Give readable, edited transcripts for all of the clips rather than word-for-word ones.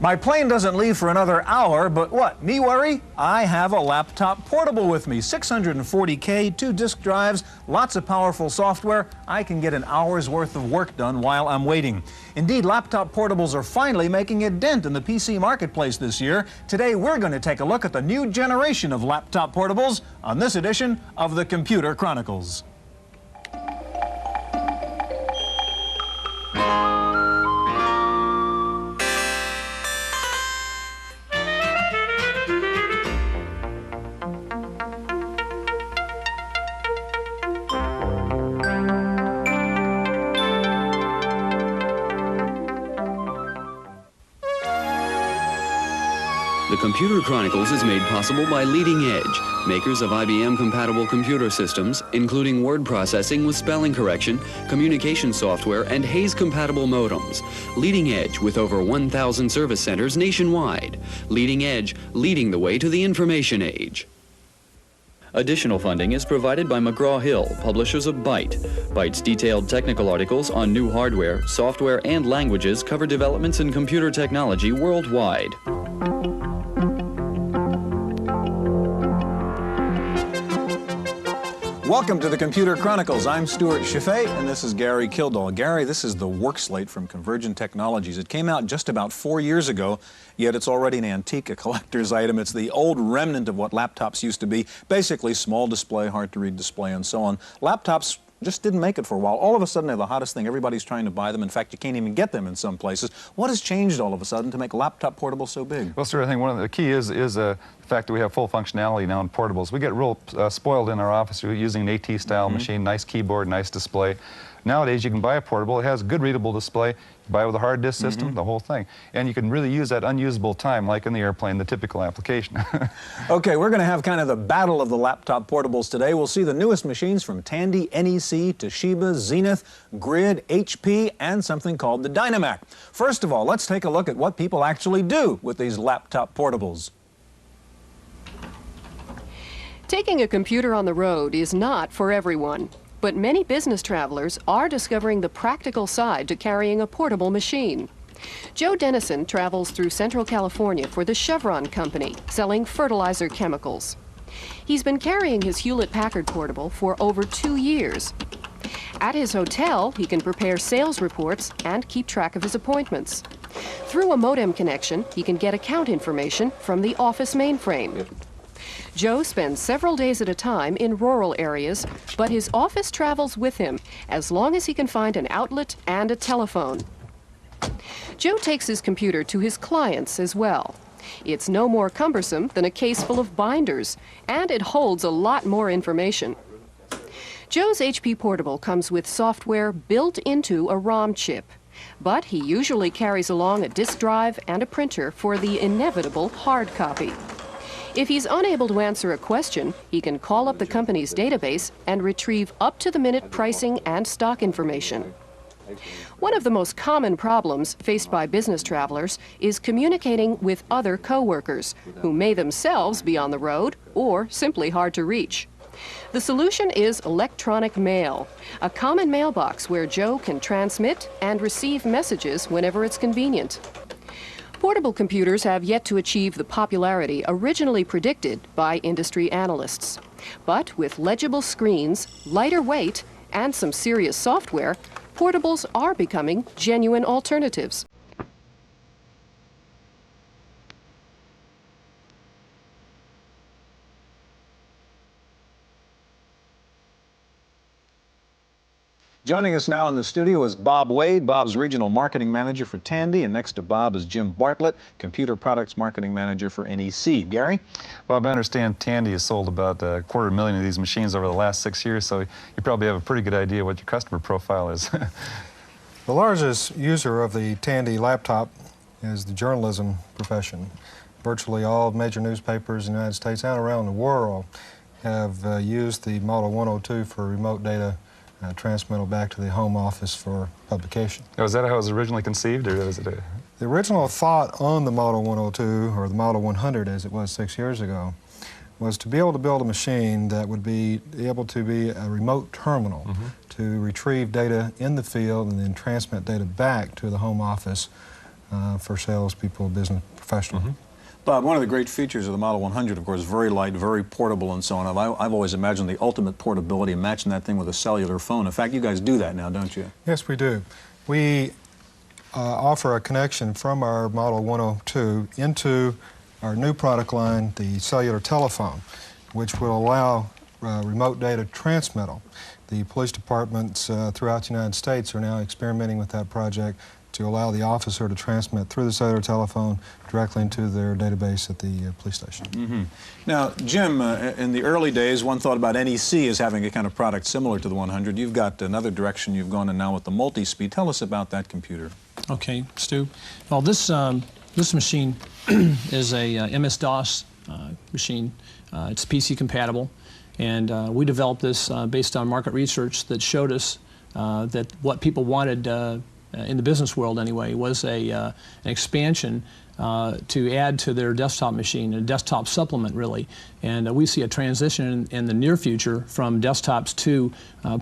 My plane doesn't leave for another hour, but what? Me worry? I have a laptop portable with me. 640K, 2 disk drives, lots of powerful software. I can get an hour's worth of work done while I'm waiting. Indeed, laptop portables are finally making a dent in the PC marketplace this year. Today, we're going to take a look at the new generation of laptop portables on this edition of the Computer Chronicles. The Computer Chronicles is made possible by Leading Edge, makers of IBM-compatible computer systems, including word processing with spelling correction, communication software, and Hayes-compatible modems. Leading Edge with over 1,000 service centers nationwide. Leading Edge, leading the way to the information age. Additional funding is provided by McGraw-Hill, publishers of Byte. Byte's detailed technical articles on new hardware, software, and languages cover developments in computer technology worldwide. Welcome to the Computer Chronicles. I'm Stewart Cheifet, and this is Gary Kildall. Gary, this is the work slate from Convergent Technologies. It came out just about 4 years ago, yet it's already an antique, a collector's item. It's the old remnant of what laptops used to be. Basically, small display, hard-to-read display, and so on. Laptops just didn't make it for a while. All of a sudden, they're the hottest thing. Everybody's trying to buy them. In fact, you can't even get them in some places. What has changed all of a sudden to make laptop portables so big? Well, sir, I think one of the key is the fact that we have full functionality now in portables. We get real spoiled in our office using an AT-style machine, nice keyboard, nice display. Nowadays, you can buy a portable. It has a good readable display. You buy it with a hard disk system, the whole thing. And you can really use that unusable time, like in the airplane, the typical application. Okay, we're going to have kind of the battle of the laptop portables today. We'll see the newest machines from Tandy, NEC, Toshiba, Zenith, Grid, HP, and something called the Dynamac. First of all, let's take a look at what people actually do with these laptop portables. Taking a computer on the road is not for everyone, but many business travelers are discovering the practical side to carrying a portable machine. Joe Dennison travels through Central California for the Chevron Company, selling fertilizer chemicals. He's been carrying his Hewlett-Packard portable for over 2 years. At his hotel, he can prepare sales reports and keep track of his appointments. Through a modem connection, he can get account information from the office mainframe. Joe spends several days at a time in rural areas, but his office travels with him as long as he can find an outlet and a telephone. Joe takes his computer to his clients as well. It's no more cumbersome than a case full of binders, and it holds a lot more information. Joe's HP Portable comes with software built into a ROM chip, but he usually carries along a disk drive and a printer for the inevitable hard copy. If he's unable to answer a question, he can call up the company's database and retrieve up-to-the-minute pricing and stock information. One of the most common problems faced by business travelers is communicating with other coworkers who may themselves be on the road or simply hard to reach. The solution is electronic mail, a common mailbox where Joe can transmit and receive messages whenever it's convenient. Portable computers have yet to achieve the popularity originally predicted by industry analysts. But with legible screens, lighter weight, and some serious software, portables are becoming genuine alternatives. Joining us now in the studio is Bob Wade. Bob's Regional Marketing Manager for Tandy, and next to Bob is Jim Bartlett, Computer Products Marketing Manager for NEC. Gary? Bob, I understand Tandy has sold about 250,000 of these machines over the last 6 years, so you probably have a pretty good idea what your customer profile is. The largest user of the Tandy laptop is the journalism profession. Virtually all major newspapers in the United States and around the world have used the Model 102 for remote data transmittal back to the home office for publication. Was that how it was originally conceived, or was it a... The original thought on the Model 102, or the Model 100 as it was 6 years ago, was to be able to build a machine that would be able to be a remote terminal to retrieve data in the field and then transmit data back to the home office for salespeople, business professionals. Bob, one of the great features of the Model 100, of course, very light, very portable, and so on. I've always imagined the ultimate portability, matching that thing with a cellular phone. In fact, you guys do that now, don't you? Yes, we do. We offer a connection from our Model 102 into our new product line, the cellular telephone, which will allow remote data transmittal. The police departments throughout the United States are now experimenting with that project to allow the officer to transmit through the cellular telephone directly into their database at the police station. Now, Jim, in the early days, one thought about NEC as having a kind of product similar to the 100. You've got another direction you've gone in now with the MultiSpeed. Tell us about that computer. Okay, Stu. Well, this machine is a MS-DOS machine. It's PC compatible, and we developed this based on market research that showed us that what people wanted in the business world anyway was an expansion to add to their desktop machine, a desktop supplement really. And we see a transition in the near future from desktops to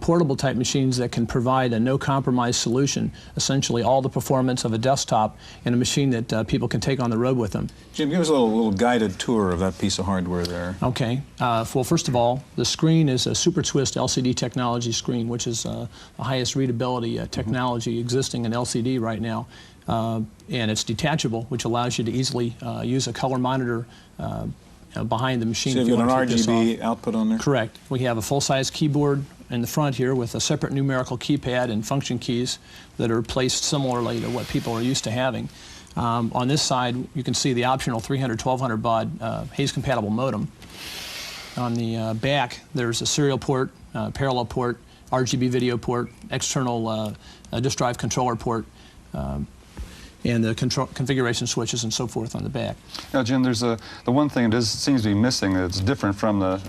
portable type machines that can provide a no compromise solution, essentially all the performance of a desktop in a machine that people can take on the road with them. Jim, give us a little guided tour of that piece of hardware there. Okay. Well, first of all, the screen is a Super Twist LCD technology screen, which is the highest readability technology existing in LCD right now. And it's detachable, which allows you to easily use a color monitor behind the machine. So you've got an RGB output on there? Correct. We have a full-size keyboard in the front here with a separate numerical keypad and function keys that are placed similarly to what people are used to having. On this side, you can see the optional 300-1200 baud Hayes-compatible modem. On the back, there's a serial port, parallel port, RGB video port, external disk drive controller port, and the configuration switches and so forth on the back. Now, Jim, there's the one thing that seems to be missing that's different from a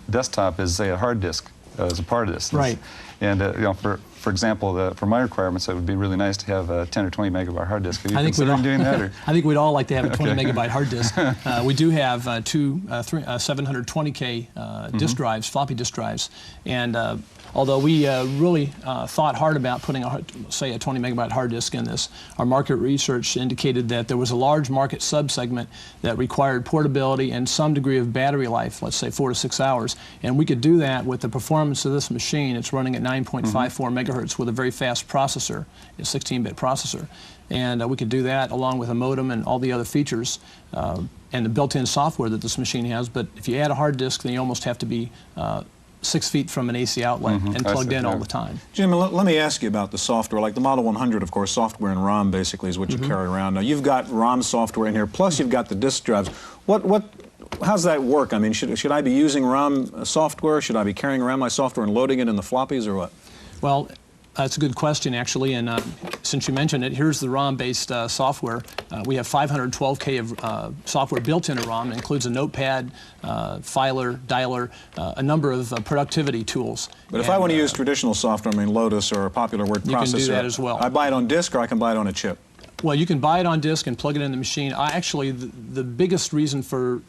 desktop is, say, a hard disk as a part of this. Right. And you know, for example, for my requirements, it would be really nice to have a 10 or 20 megabyte hard disk. Are you considering doing that? Or? I think we'd all like to have a 20 megabyte hard disk. We do have two 720K disk drives, floppy disk drives, and although we really thought hard about putting, say, a 20 megabyte hard disk in this, our market research indicated that there was a large market subsegment that required portability and some degree of battery life, let's say 4 to 6 hours, and we could do that with the performance of this machine. It's running at 9.54 megahertz with a very fast processor, a 16-bit processor, and we could do that along with a modem and all the other features and the built-in software that this machine has. But if you add a hard disk, then you almost have to be 6 feet from an AC outlet and plugged in all the time. Jim, let me ask you about the software. Like the Model 100, of course, software and ROM basically is what you carry around. Now, you've got ROM software in here, plus you've got the disk drives. How's that work? I mean, should I be using ROM software? Should I be carrying around my software and loading it in the floppies, or what? Well, that's a good question, actually, and since you mentioned it, here's the ROM-based software. We have 512K of software built into ROM. It includes a notepad, filer, dialer, a number of productivity tools. But if I want to use traditional software, I mean Lotus or a popular word processor, you can do that as well. I buy it on disk, or I can buy it on a chip? Well, you can buy it on disk and plug it in the machine. Actually, the biggest reason for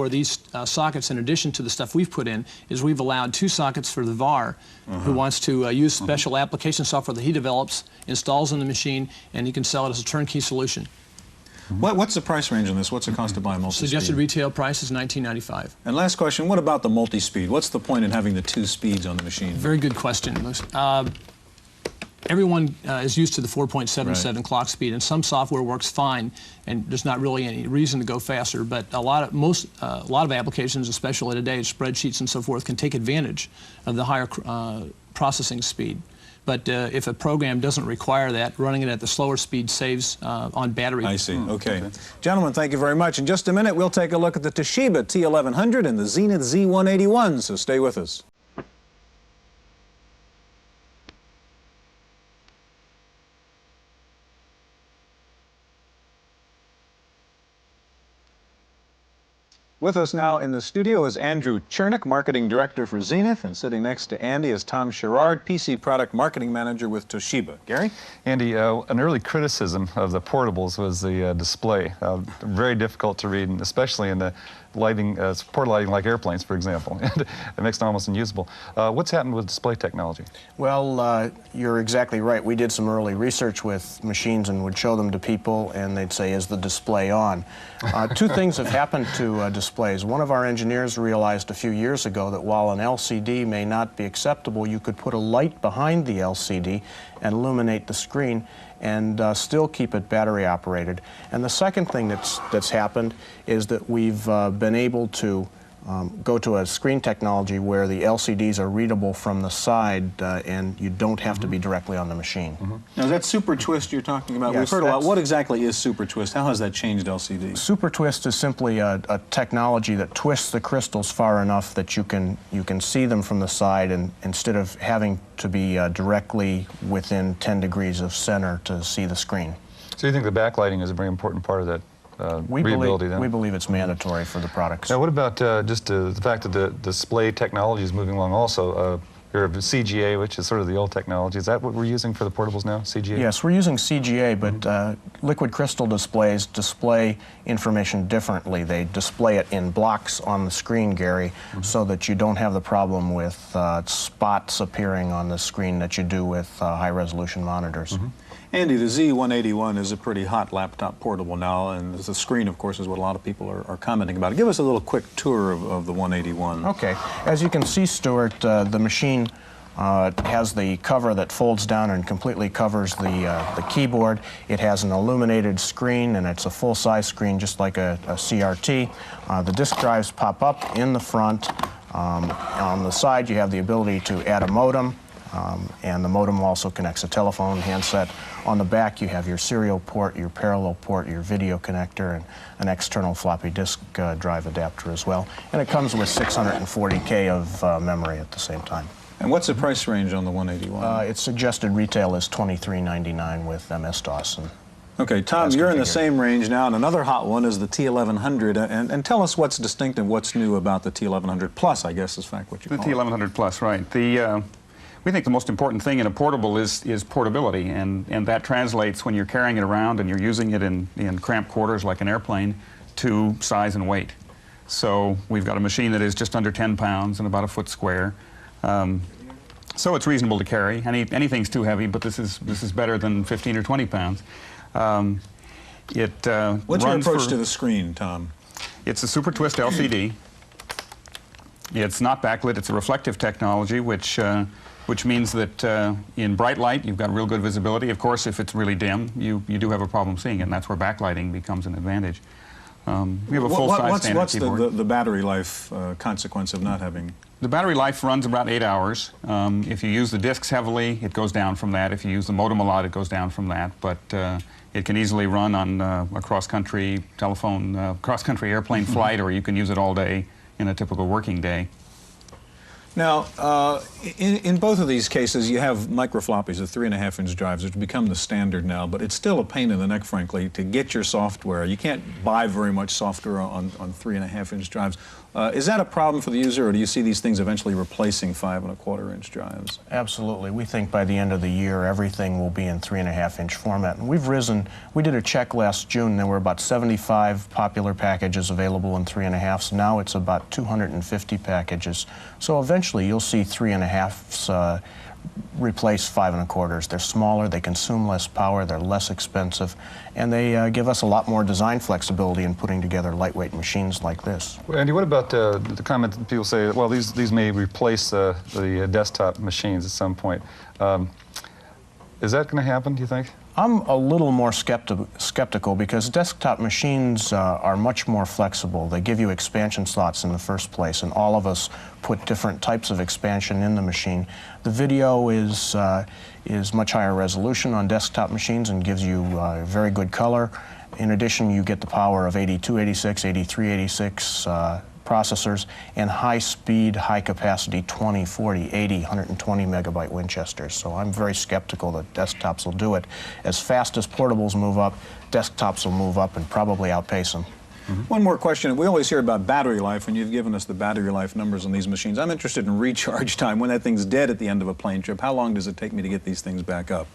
these sockets, in addition to the stuff we've put in, is we've allowed 2 sockets for the VAR who wants to use special application software that he develops, installs in the machine, and he can sell it as a turnkey solution. What's the price range on this? What's the cost to buy a MultiSpeed? Suggested retail price is $19.95. And last question, what about the MultiSpeed? What's the point in having the 2 speeds on the machine? Very good question. Everyone is used to the 4.77 clock speed, and some software works fine, and there's not really any reason to go faster. But a lot of applications, especially today, spreadsheets and so forth, can take advantage of the higher processing speed. But if a program doesn't require that, running it at the slower speed saves on battery. I see. Okay. Gentlemen, thank you very much. In just a minute, we'll take a look at the Toshiba T1100 and the Zenith Z181. So stay with us. With us now in the studio is Andrew Chernick, Marketing Director for Zenith, and sitting next to Andy is Tom Sherrard, PC Product Marketing Manager with Toshiba. Gary? Andy, an early criticism of the portables was the display. Very difficult to read, and especially in the lighting, portal lighting like airplanes, for example. It makes them almost unusable. What's happened with display technology? Well, you're exactly right. We did some early research with machines and would show them to people, and they'd say, "Is the display on?" Two things have happened to displays. One of our engineers realized a few years ago that while an LCD may not be acceptable, you could put a light behind the LCD and illuminate the screen and still keep it battery operated. And the second thing that's happened is that we've been able to go to a screen technology where the LCDs are readable from the side and you don't have to be directly on the machine. Now, is that Super Twist you're talking about? Yes, We've heard a lot. What exactly is Super Twist? How has that changed LCDs? Super Twist is simply a technology that twists the crystals far enough that you can see them from the side, and instead of having to be directly within 10 degrees of center to see the screen. So you think the backlighting is a very important part of that readability then? We believe it's mandatory for the products. Now what about just the fact that the display technology is moving along also? You're CGA, which is sort of the old technology. Is that what we're using for the portables now, CGA? Yes, we're using CGA, but liquid crystal displays display information differently. They display it in blocks on the screen, Gary, so that you don't have the problem with spots appearing on the screen that you do with high-resolution monitors. Andy, the Z181 is a pretty hot laptop portable now, and the screen, of course, is what a lot of people are commenting about. Give us a little quick tour of the 181. Okay. As you can see, Stewart, the machine has the cover that folds down and completely covers the keyboard. It has an illuminated screen, and it's a full-size screen just like a CRT. The disk drives pop up in the front. On the side, you have the ability to add a modem. And the modem also connects a telephone, handset. On the back, you have your serial port, your parallel port, your video connector, and an external floppy disk drive adapter as well. And it comes with 640K of memory at the same time. And what's the price range on the 181? Its suggested retail is $23.99 with MS-DOS. Okay, Tom, you're in the same range now, and another hot one is the T1100. And tell us what's distinctive, what's new about the T1100 Plus, I guess is in fact what you call it. The T1100 Plus, right. We think the most important thing in a portable is portability, and that translates when you're carrying it around and you're using it in cramped quarters like an airplane to size and weight. So we've got a machine that is just under 10 pounds and about a foot square. So it's reasonable to carry. Anything's too heavy, but this is better than 15 or 20 pounds. What's your approach to the screen, Tom? It's a Super Twist LCD. It's not backlit. It's a reflective technology, which means that in bright light, you've got real good visibility. Of course, if it's really dim, you do have a problem seeing it, and that's where backlighting becomes an advantage. We have a full-size standard keyboard. What's the battery life consequence of not having? The battery life runs about 8 hours. If you use the disks heavily, it goes down from that. If you use the modem a lot, it goes down from that. But it can easily run on a cross-country telephone, cross-country airplane flight, or you can use it all day in a typical working day. Now, in both of these cases, you have microfloppies, the 3.5-inch drives, which become the standard now, but it's still a pain in the neck, frankly, to get your software. You can't buy very much software on 3.5-inch drives. Is that a problem for the user, or do you see these things eventually replacing 5.25-inch drives? Absolutely. We think by the end of the year, everything will be in 3.5-inch format. And we've risen. We did a check last June. There were about 75 popular packages available in 3.5s. Now it's about 250 packages. So eventually you'll see 3.5s replace 5.25s. They're smaller, they consume less power, they're less expensive, and they give us a lot more design flexibility in putting together lightweight machines like this. Well, Andy, what about the comment that people say, well, these may replace the desktop machines at some point. Is that going to happen, do you think? I'm a little more skeptical because desktop machines are much more flexible. They give you expansion slots in the first place, and all of us put different types of expansion in the machine. The video is much higher resolution on desktop machines and gives you very good color. In addition, you get the power of 8286, 8386 processors and high-speed, high-capacity 20, 40, 80, 120 megabyte Winchesters. So I'm very skeptical that desktops will do it. As fast as portables move up, desktops will move up and probably outpace them. One more question. We always hear about battery life, and you've given us the battery life numbers on these machines. I'm interested in recharge time. When that thing's dead at the end of a plane trip, how long does it take me to get these things back up?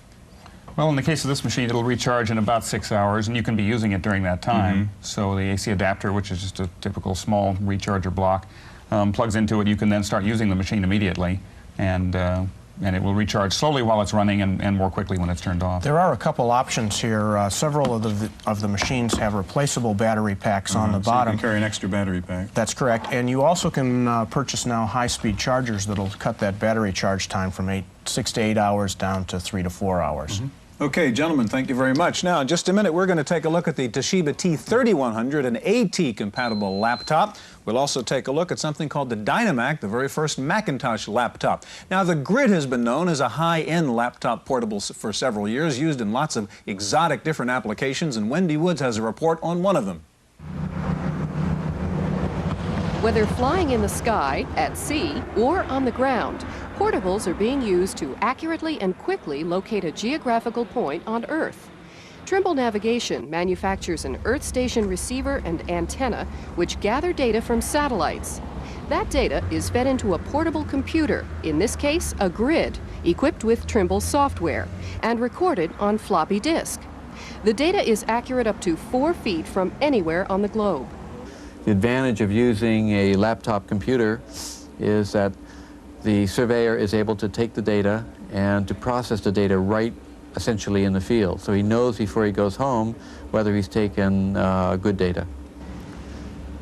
Well, in the case of this machine, it'll recharge in about 6 hours, and you can be using it during that time. So the AC adapter, which is just a typical small recharger block, plugs into it. You can then start using the machine immediately, and it will recharge slowly while it's running and more quickly when it's turned off. There are a couple options here. Several of the machines have replaceable battery packs on the bottom. So you can carry an extra battery pack. That's correct. And you also can purchase now high-speed chargers that'll cut that battery charge time from 6 to 8 hours down to 3 to 4 hours. Okay, gentlemen, thank you very much. Now, in just a minute, we're going to take a look at the Toshiba T3100, an AT-compatible laptop. We'll also take a look at something called the Dynamac, the very first Macintosh laptop. Now, the Grid has been known as a high-end laptop portable for several years, used in lots of exotic different applications, and Wendy Woods has a report on one of them. Whether flying in the sky, at sea, or on the ground, portables are being used to accurately and quickly locate a geographical point on Earth. Trimble Navigation manufactures an Earth station receiver and antenna which gather data from satellites. That data is fed into a portable computer, in this case a Grid, equipped with Trimble software, and recorded on floppy disk. The data is accurate up to 4 feet from anywhere on the globe. The advantage of using a laptop computer is that the surveyor is able to take the data and to process the data right essentially in the field. So he knows before he goes home whether he's taken good data.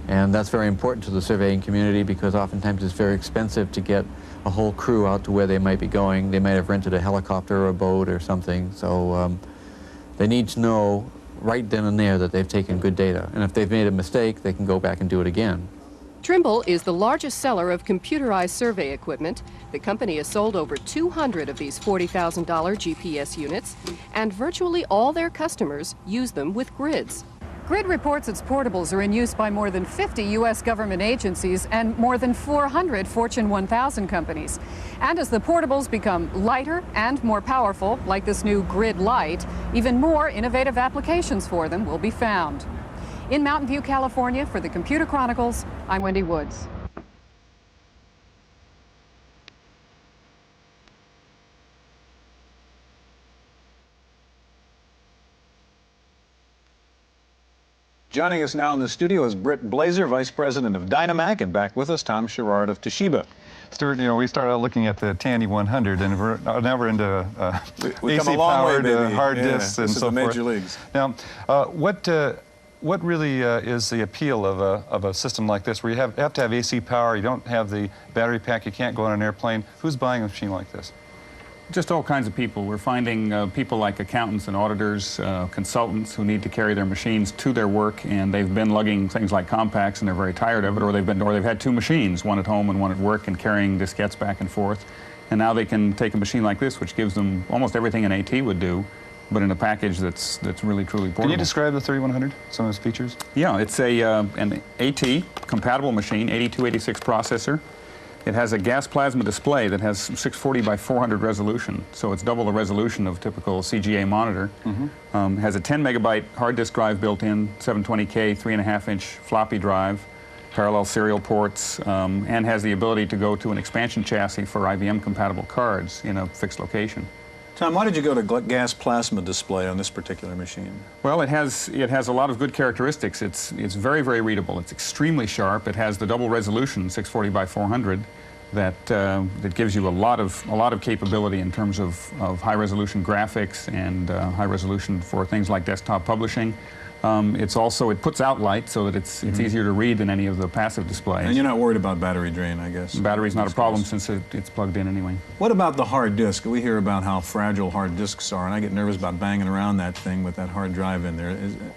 And that's very important to the surveying community because oftentimes it's very expensive to get a whole crew out to where they might be going. They might have rented a helicopter or a boat or something. So they need to know right then and there that they've taken good data. And if they've made a mistake, they can go back and do it again. Trimble is the largest seller of computerized survey equipment. The company has sold over 200 of these $40,000 GPS units, and virtually all their customers use them with Grids. Grid reports its portables are in use by more than 50 U.S. government agencies and more than 400 Fortune 1000 companies. And as the portables become lighter and more powerful, like this new Grid Lite, even more innovative applications for them will be found. In Mountain View, California, for the Computer Chronicles, I'm Wendy Woods. Joining us now in the studio is Britt Blazer, Vice President of Dynamac, and back with us, Tom Sherrard of Toshiba. Stewart, you know, we started out looking at the Tandy 100, and we're now we're into We've come a long way, AC-powered baby. hard Yeah, disks and this is so the forth. major leagues. Now, what really is the appeal of a system like this, where you have to have AC power, you don't have the battery pack, you can't go on an airplane? Who's buying a machine like this? Just all kinds of people. We're finding people like accountants and auditors, consultants who need to carry their machines to their work, and they've been lugging things like compacts and they're very tired of it, or they've had two machines, one at home and one at work, and carrying diskettes back and forth. And now they can take a machine like this, which gives them almost everything an AT would do, but in a package that's really truly portable. Can you describe the 3100, some of its features? Yeah, it's an AT compatible machine, 8286 processor. It has a gas plasma display that has 640 by 400 resolution, so it's double the resolution of a typical CGA monitor. Has a 10 megabyte hard disk drive built in, 720K, 3.5-inch floppy drive, parallel serial ports, and has the ability to go to an expansion chassis for IBM compatible cards in a fixed location. Tom, why did you go to gas plasma display on this particular machine? Well, it has a lot of good characteristics. It's very, very readable. It's extremely sharp. It has the double resolution, 640 by 400, that gives you a lot of capability in terms of high resolution graphics and high resolution for things like desktop publishing. It puts out light so that it's easier to read than any of the passive displays. And you're not worried about battery drain, I guess. Battery's not a problem since it's plugged in anyway. What about the hard disk? We hear about how fragile hard disks are, and I get nervous about banging around that thing with that hard drive in there.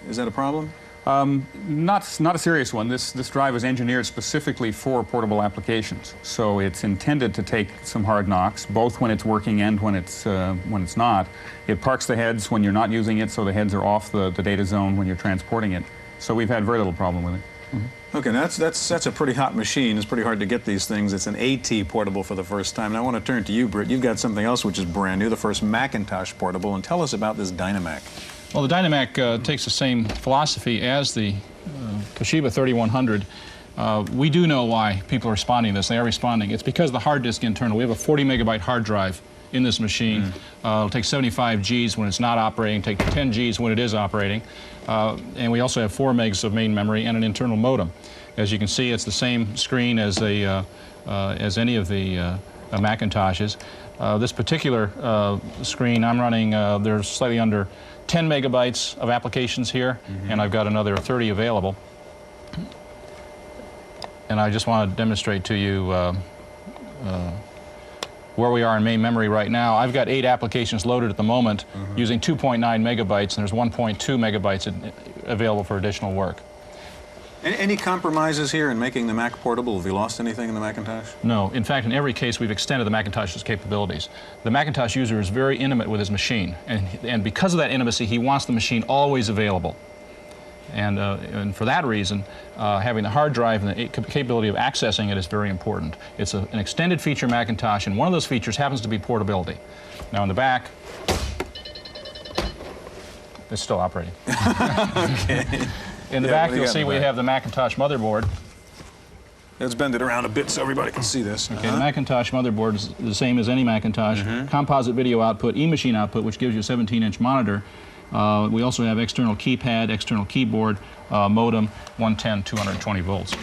Is that a problem? Not a serious one. This drive is engineered specifically for portable applications, so it's intended to take some hard knocks, both when it's working and when it's not. It parks the heads when you're not using it, so the heads are off the data zone when you're transporting it. So we've had very little problem with it. Okay, that's a pretty hot machine. It's pretty hard to get these things. It's an AT portable for the first time. And I want to turn to you, Britt. You've got something else which is brand new, the first Macintosh portable, and tell us about this Dynamac. Well, the Dynamac takes the same philosophy as the Toshiba 3100. We do know why people are responding to this. They are responding. It's because of the hard disk internal. We have a 40 megabyte hard drive in this machine. It'll take 75 Gs when it's not operating, take 10 Gs when it is operating. And we also have 4 megs of main memory and an internal modem. As you can see, it's the same screen as any of the Macintoshes. This particular screen I'm running, there's slightly under 10 megabytes of applications here, and I've got another 30 available. And I just want to demonstrate to you where we are in main memory right now. I've got 8 applications loaded at the moment using 2.9 megabytes, and there's 1.2 megabytes available for additional work. Any compromises here in making the Mac portable? Have you lost anything in the Macintosh? No. In fact, in every case, we've extended the Macintosh's capabilities. The Macintosh user is very intimate with his machine, and because of that intimacy, he wants the machine always available. And for that reason, having the hard drive and the capability of accessing it is very important. It's an extended feature Macintosh, and one of those features happens to be portability. Now, in the back, it's still operating. Okay. In the back, you'll see we have the Macintosh motherboard. Let's bend it around a bit so everybody can see this. Okay, the Macintosh motherboard is the same as any Macintosh. Composite video output, e-machine output, which gives you a 17-inch monitor. We also have external keypad, external keyboard, modem, 110, 220 volts.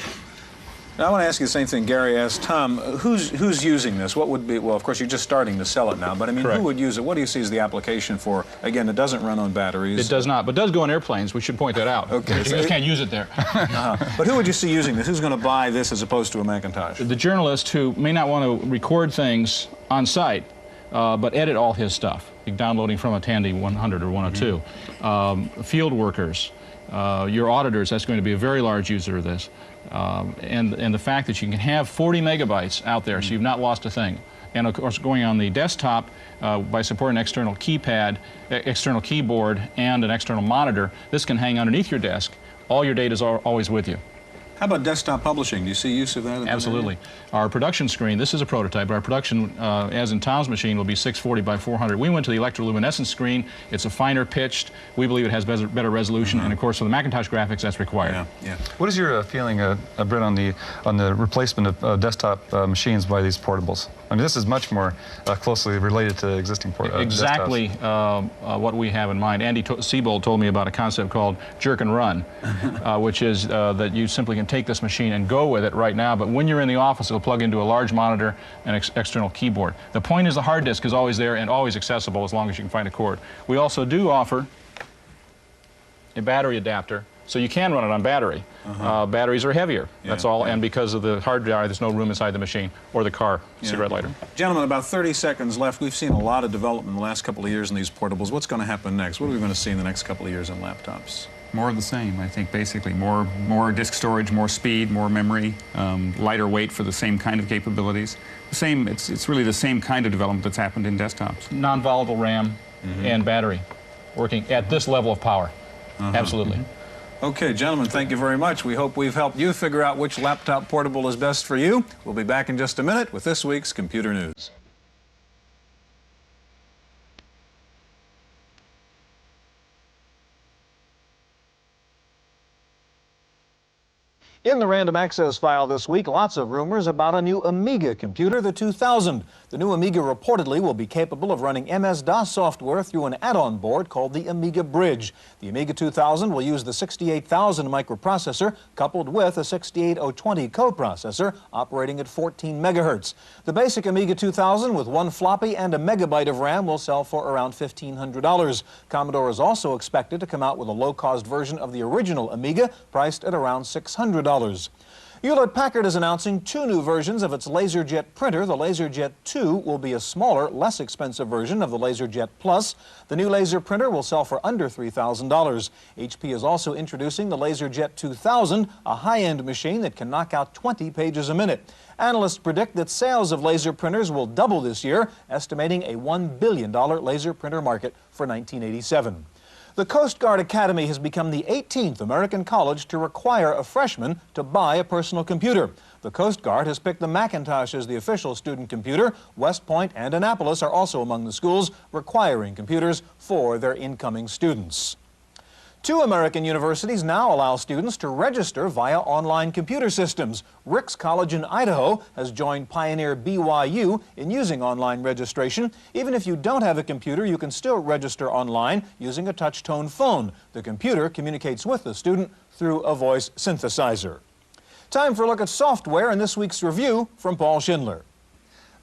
Now, I want to ask you the same thing Gary asked Tom. Who's using this? What would be, well, of course, you're just starting to sell it now, but I mean, Correct. Who would use it? What do you see as the application for? Again, it doesn't run on batteries. It does not, but does go on airplanes. We should point that out. Okay. You just can't use it there. But who would you see using this? Who's going to buy this as opposed to a Macintosh? The journalist who may not want to record things on site, but edit all his stuff, like downloading from a Tandy 100 or 102. Field workers, your auditors, that's going to be a very large user of this. And the fact that you can have 40 megabytes out there, so you've not lost a thing. And of course, going on the desktop, by supporting an external keypad, external keyboard, and an external monitor, this can hang underneath your desk. All your data is always with you. How about desktop publishing? Do you see use of that? Absolutely. Our production screen, this is a prototype, but our production, as in Tom's machine, will be 640 by 400. We went to the electroluminescence screen. It's a finer pitched. We believe it has better resolution, and of course, for the Macintosh graphics, that's required. Yeah. What is your feeling, Brett, on the replacement of desktop machines by these portables? I mean, this is much more closely related to existing Exactly what we have in mind. Andy Siebold told me about a concept called jerk and run, which is that you simply can take this machine and go with it right now, but when you're in the office, it'll plug into a large monitor and external keyboard. The point is the hard disk is always there and always accessible as long as you can find a cord. We also do offer a battery adapter, so you can run it on battery. Batteries are heavier, that's all, and because of the hard drive, there's no room inside the machine or the car cigarette lighter. Gentlemen, about 30 seconds left. We've seen a lot of development in the last couple of years in these portables. What's going to happen next? What are we going to see in the next couple of years in laptops? More of the same, I think, basically. More disk storage, more speed, more memory, lighter weight for the same kind of capabilities. It's really the same kind of development that's happened in desktops. Non-volatile RAM and battery working at this level of power. Absolutely. Okay, gentlemen, thank you very much. We hope we've helped you figure out which laptop portable is best for you. We'll be back in just a minute with this week's Computer News. In the random access file this week, lots of rumors about a new Amiga computer, the 2000. The new Amiga reportedly will be capable of running MS-DOS software through an add-on board called the Amiga Bridge. The Amiga 2000 will use the 68000 microprocessor coupled with a 68020 coprocessor operating at 14 megahertz. The basic Amiga 2000 with one floppy and a megabyte of RAM will sell for around $1,500. Commodore is also expected to come out with a low-cost version of the original Amiga priced at around $600. Hewlett-Packard is announcing 2 new versions of its LaserJet printer. The LaserJet 2 will be a smaller, less expensive version of the LaserJet Plus. The new laser printer will sell for under $3,000. HP is also introducing the LaserJet 2000, a high-end machine that can knock out 20 pages a minute. Analysts predict that sales of laser printers will double this year, estimating a $1 billion laser printer market for 1987. The Coast Guard Academy has become the 18th American college to require a freshman to buy a personal computer. The Coast Guard has picked the Macintosh as the official student computer. West Point and Annapolis are also among the schools requiring computers for their incoming students. 2 American universities now allow students to register via online computer systems. Ricks College in Idaho has joined pioneer BYU in using online registration. Even if you don't have a computer, you can still register online using a touch-tone phone. The computer communicates with the student through a voice synthesizer. Time for a look at software in this week's review from Paul Schindler.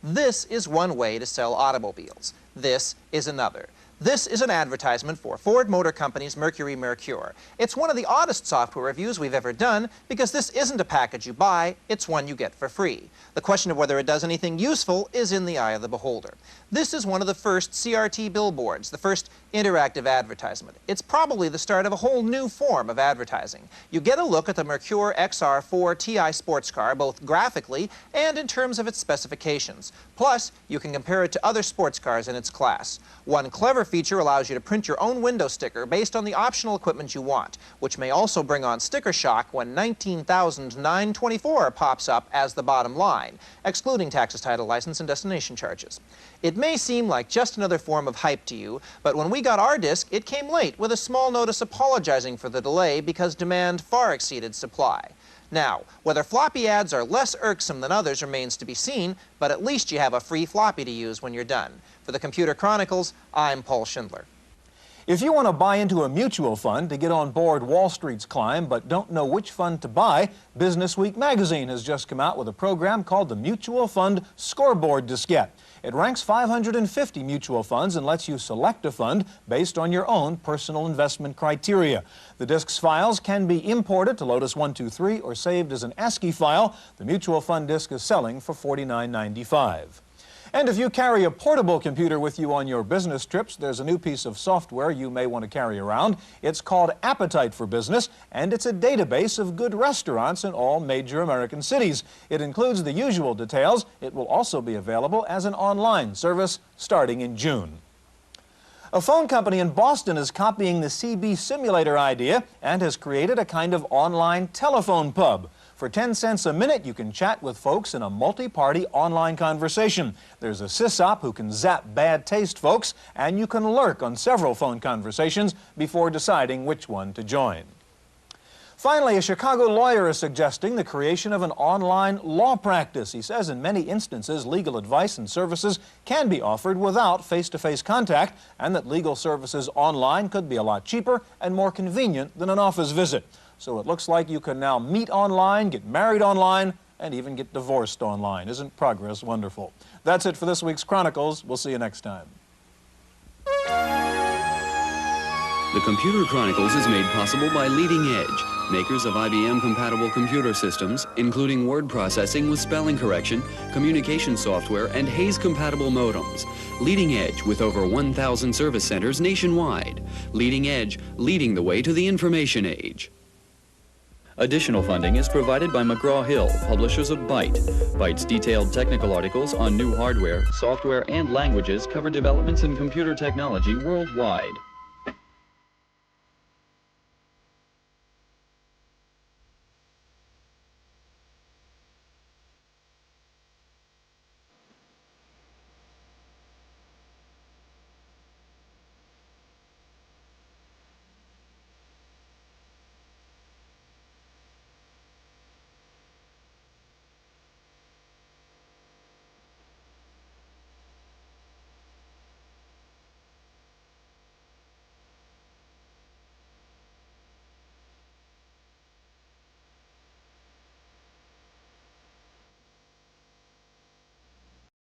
This is one way to sell automobiles. This is another. This is an advertisement for Ford Motor Company's Mercury Mercure. It's one of the oddest software reviews we've ever done because this isn't a package you buy, it's one you get for free. The question of whether it does anything useful is in the eye of the beholder. This is one of the first CRT billboards, the first interactive advertisement. It's probably the start of a whole new form of advertising. You get a look at the Mercure XR4 Ti sports car, both graphically and in terms of its specifications. Plus, you can compare it to other sports cars in its class. One clever feature allows you to print your own window sticker based on the optional equipment you want, which may also bring on sticker shock when 19,924 pops up as the bottom line, excluding taxes, title, license, and destination charges. It may seem like just another form of hype to you, but when we got our disc, it came late with a small notice apologizing for the delay because demand far exceeded supply. Now, whether floppy ads are less irksome than others remains to be seen, but at least you have a free floppy to use when you're done. For the Computer Chronicles, I'm Paul Schindler. If you want to buy into a mutual fund to get on board Wall Street's climb but don't know which fund to buy, Business Week magazine has just come out with a program called the Mutual Fund Scoreboard Diskette. It ranks 550 mutual funds and lets you select a fund based on your own personal investment criteria. The disk's files can be imported to Lotus 123 or saved as an ASCII file. The mutual fund disk is selling for $49.95. And if you carry a portable computer with you on your business trips, there's a new piece of software you may want to carry around. It's called Appetite for Business, and it's a database of good restaurants in all major American cities. It includes the usual details. It will also be available as an online service starting in June. A phone company in Boston is copying the CB simulator idea and has created a kind of online telephone pub. For 10 cents a minute, you can chat with folks in a multi-party online conversation. There's a sysop who can zap bad taste folks, and you can lurk on several phone conversations before deciding which one to join. Finally, a Chicago lawyer is suggesting the creation of an online law practice. He says in many instances, legal advice and services can be offered without face-to-face contact, and that legal services online could be a lot cheaper and more convenient than an office visit. So it looks like you can now meet online, get married online, and even get divorced online. Isn't progress wonderful? That's it for this week's Chronicles. We'll see you next time. The Computer Chronicles is made possible by Leading Edge, makers of IBM-compatible computer systems, including word processing with spelling correction, communication software, and Hayes-compatible modems. Leading Edge with over 1,000 service centers nationwide. Leading Edge, leading the way to the information age. Additional funding is provided by McGraw-Hill, publishers of Byte. Byte's detailed technical articles on new hardware, software, and languages cover developments in computer technology worldwide.